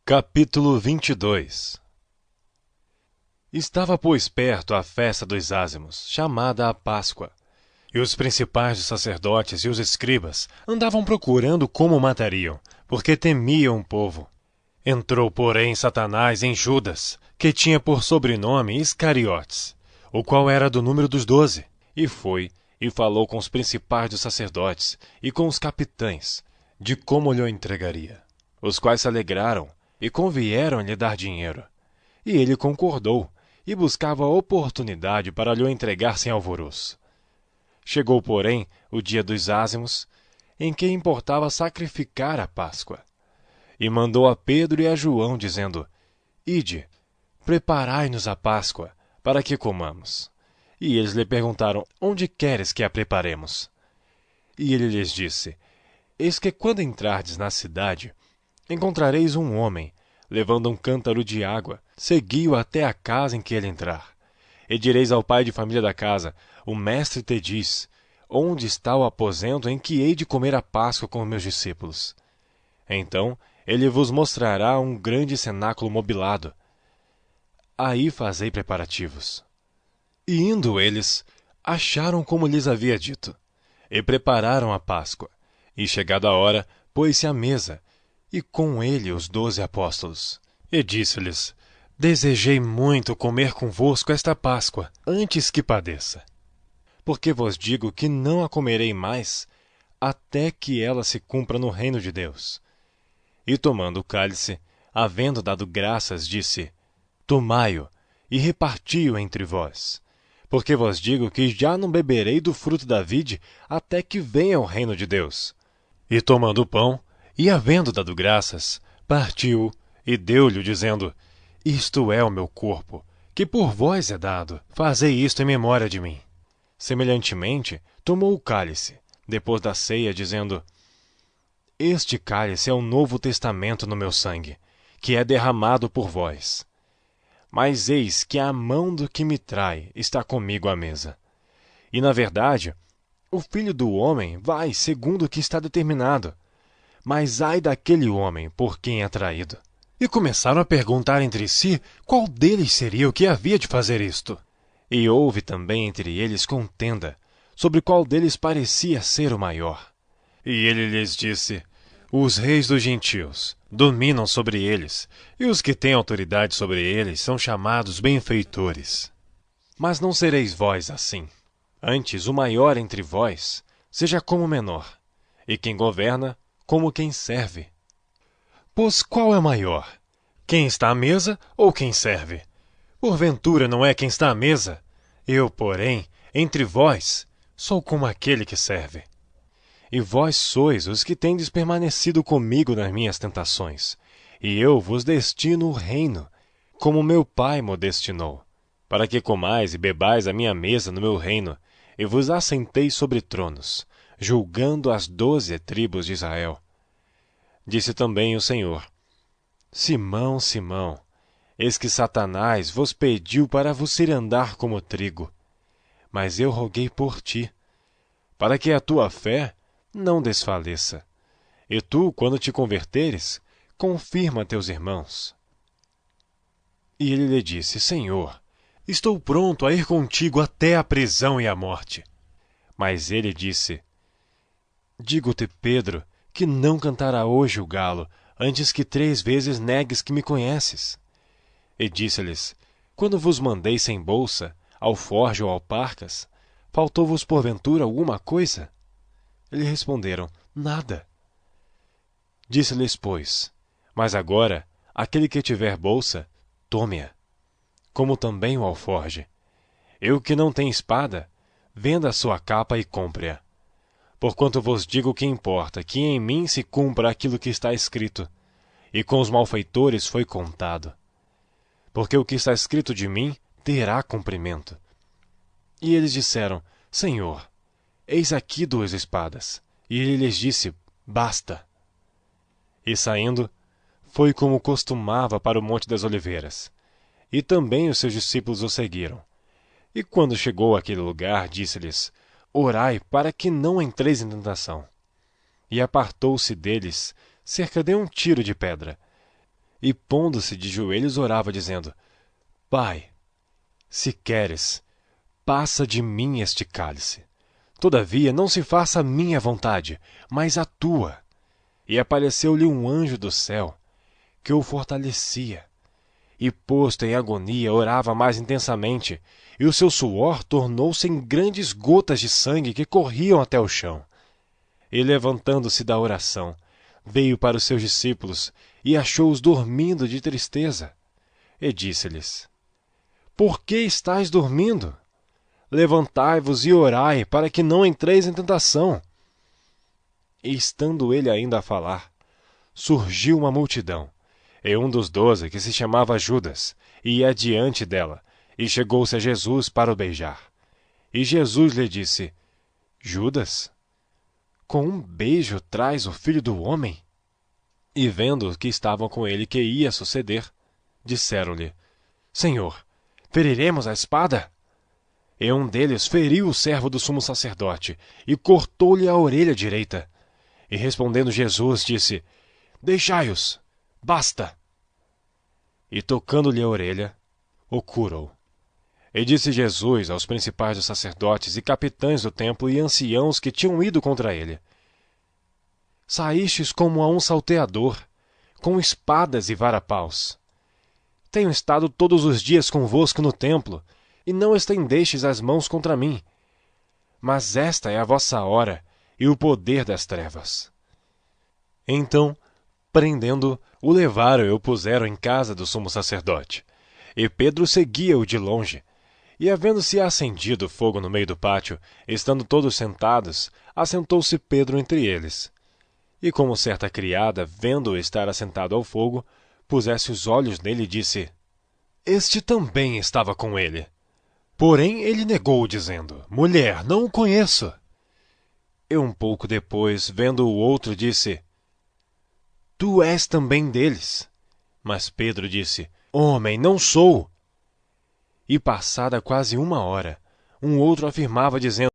Capítulo 22. Estava, pois, perto a festa dos ázimos, chamada a Páscoa, e os principais dos sacerdotes e os escribas andavam procurando como o matariam, porque temiam o povo. Entrou, porém, Satanás em Judas, que tinha por sobrenome Iscariotes, o qual era do número dos 12, e foi e falou com os principais dos sacerdotes e com os capitães, de como lhe entregaria, os quais se alegraram e convieram lhe dar dinheiro. E ele concordou, e buscava oportunidade para lhe entregar sem alvoroço. Chegou, porém, o dia dos ázimos, em que importava sacrificar a Páscoa. E mandou a Pedro e a João, dizendo: Ide, preparai-nos a Páscoa, para que comamos. E eles lhe perguntaram: Onde queres que a preparemos? E ele lhes disse: Eis que quando entrardes na cidade, encontrareis um homem, levando um cântaro de água, segui-o até a casa em que ele entrar. E direis ao pai de família da casa: O mestre te diz, onde está o aposento em que hei de comer a Páscoa com os meus discípulos? Então ele vos mostrará um grande cenáculo mobilado. Aí fazei preparativos. E indo eles, acharam como lhes havia dito, e prepararam a Páscoa. E chegada a hora, pôs-se à mesa, e com ele os 12 apóstolos. E disse-lhes: Desejei muito comer convosco esta Páscoa, antes que padeça. Porque vos digo que não a comerei mais, até que ela se cumpra no reino de Deus. E tomando o cálice, havendo dado graças, disse: Tomai-o, e reparti-o entre vós. Porque vos digo que já não beberei do fruto da vide, até que venha o reino de Deus. E tomando o pão, e havendo dado graças, partiu e deu-lhe, dizendo: Isto é o meu corpo, que por vós é dado. Fazei isto em memória de mim. Semelhantemente, tomou o cálice, depois da ceia, dizendo: Este cálice é o novo testamento no meu sangue, que é derramado por vós. Mas eis que a mão do que me trai está comigo à mesa. E, na verdade, o Filho do Homem vai segundo o que está determinado. Mas ai daquele homem por quem é traído. E começaram a perguntar entre si qual deles seria o que havia de fazer isto. E houve também entre eles contenda, sobre qual deles parecia ser o maior. E ele lhes disse: Os reis dos gentios dominam sobre eles, e os que têm autoridade sobre eles são chamados benfeitores. Mas não sereis vós assim. Antes, o maior entre vós seja como o menor, e quem governa, como quem serve. Pois qual é maior? Quem está à mesa ou quem serve? Porventura não é quem está à mesa? Eu, porém, entre vós, sou como aquele que serve. E vós sois os que tendes permanecido comigo nas minhas tentações, e eu vos destino o reino, como meu Pai mo destinou, para que comais e bebais a minha mesa no meu reino, e vos assenteis sobre tronos, julgando as 12 tribos de Israel. Disse também o Senhor: Simão, Simão, eis que Satanás vos pediu para vos cirandar como trigo. Mas eu roguei por ti, para que a tua fé não desfaleça. E tu, quando te converteres, confirma teus irmãos. E ele lhe disse: Senhor, estou pronto a ir contigo até a prisão e a morte. Mas ele disse: Digo-te, Pedro, que não cantará hoje o galo, antes que 3 vezes negues que me conheces. E disse-lhes: Quando vos mandei sem bolsa, alforje ou alparcas, faltou-vos porventura alguma coisa? Eles responderam: Nada. Disse-lhes, pois: Mas agora, aquele que tiver bolsa, tome-a, como também o alforje. Eu que não tenho espada, venda a sua capa e compre-a. Porquanto vos digo que importa que em mim se cumpra aquilo que está escrito, e com os malfeitores foi contado. Porque o que está escrito de mim terá cumprimento. E eles disseram: Senhor, eis aqui 2 espadas. E ele lhes disse: Basta. E saindo, foi como costumava para o Monte das Oliveiras. E também os seus discípulos o seguiram. E quando chegou àquele lugar, disse-lhes: Orai para que não entreis em tentação. E apartou-se deles cerca de 1 tiro de pedra. e, pondo-se de joelhos, orava, dizendo: Pai, se queres, passa de mim este cálice. Todavia, não se faça a minha vontade, mas a tua. E apareceu-lhe um anjo do céu, que o fortalecia. E, posto em agonia, orava mais intensamente, e o seu suor tornou-se em grandes gotas de sangue que corriam até o chão. E, levantando-se da oração, veio para os seus discípulos e achou-os dormindo de tristeza. E disse-lhes: Por que estáis dormindo? Levantai-vos e orai, para que não entreis em tentação. E estando ele ainda a falar, surgiu uma multidão, e um dos 12, que se chamava Judas, ia diante dela, e chegou-se a Jesus para o beijar. E Jesus lhe disse: Judas, com um beijo traz o Filho do Homem? E vendo que estavam com ele que ia suceder, disseram-lhe: Senhor, feriremos a espada? E um deles feriu o servo do sumo sacerdote, e cortou-lhe a orelha direita. E respondendo Jesus, disse: Deixai-os, basta. E tocando-lhe a orelha, o curou. E disse Jesus aos principais dos sacerdotes e capitães do templo e anciãos que tinham ido contra ele: Saístes como a um salteador, com espadas e varapaus. Tenho estado todos os dias convosco no templo, e não estendestes as mãos contra mim. Mas esta é a vossa hora e o poder das trevas. Então, prendendo, o levaram e o puseram em casa do sumo sacerdote. E Pedro seguia-o de longe. E havendo-se acendido fogo no meio do pátio, estando todos sentados, assentou-se Pedro entre eles. E como certa criada, vendo-o estar assentado ao fogo, pusesse os olhos nele e disse: Este também estava com ele. Porém ele negou, dizendo: Mulher, não o conheço. E um pouco depois, vendo o outro, disse: Tu és também deles. Mas Pedro disse: Homem, não sou. E passada quase uma hora, um outro afirmava, dizendo: